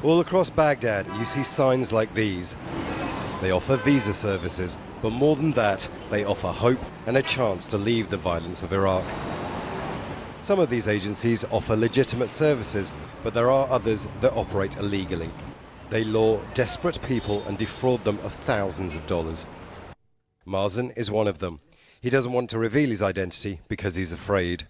All across Baghdad, you see signs like these. They offer visa services, but more than that, they offer hope and a chance to leave the violence of Iraq. Some of these agencies offer legitimate services, but there are others that operate illegally. They lure desperate people and defraud them of thousands of dollars. Mazen is one of them. He doesn't want to reveal his identity because he's afraid.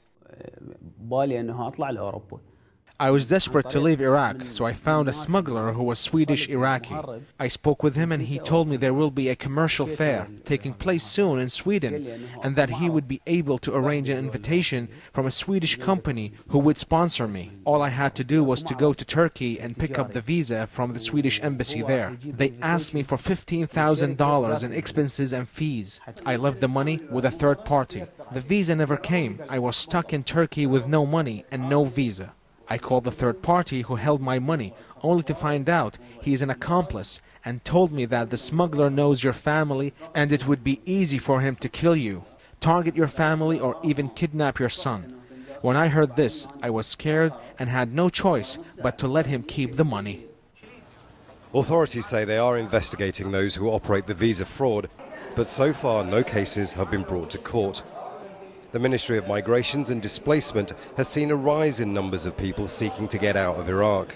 I was desperate to leave Iraq, so I found a smuggler who was Swedish Iraqi. I spoke with him and he told me there will be a commercial fair taking place soon in Sweden and that he would be able to arrange an invitation from a Swedish company who would sponsor me. All I had to do was to go to Turkey and pick up the visa from the Swedish embassy there. They asked me for $15,000 in expenses and fees. I left the money with a third party. The visa never came. I was stuck in Turkey with no money and no visa. I called the third party who held my money, only to find out he is an accomplice, and told me that the smuggler knows your family and it would be easy for him to kill you, target your family, or even kidnap your son. When I heard this, I was scared and had no choice but to let him keep the money. Authorities say they are investigating those who operate the visa fraud, but so far no cases have been brought to court. The Ministry of Migrations and Displacement has seen a rise in numbers of people seeking to get out of Iraq.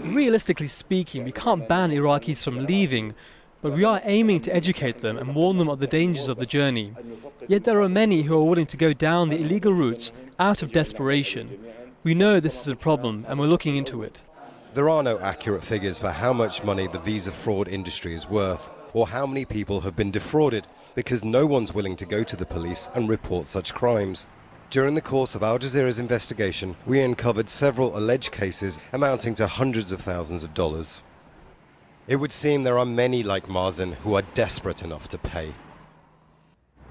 Realistically speaking, we can't ban Iraqis from leaving, but we are aiming to educate them and warn them of the dangers of the journey. Yet there are many who are willing to go down the illegal routes out of desperation. We know this is a problem and we're looking into it. There are no accurate figures for how much money the visa fraud industry is worth, or how many people have been defrauded, because no one's willing to go to the police and report such crimes. During the course of Al Jazeera's investigation, we uncovered several alleged cases amounting to hundreds of thousands of dollars. It would seem there are many like Mazen who are desperate enough to pay.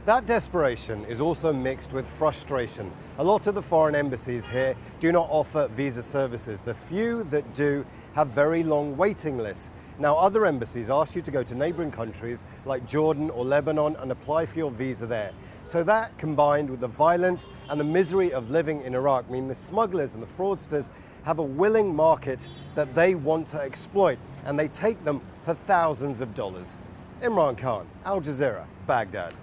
That desperation is also mixed with frustration. A lot of the foreign embassies here do not offer visa services. The few that do have very long waiting lists. Now, other embassies ask you to go to neighboring countries like Jordan or Lebanon and apply for your visa there. So that, combined with the violence and the misery of living in Iraq, mean the smugglers and the fraudsters have a willing market that they want to exploit, and they take them for thousands of dollars. Imran Khan, Al Jazeera, Baghdad.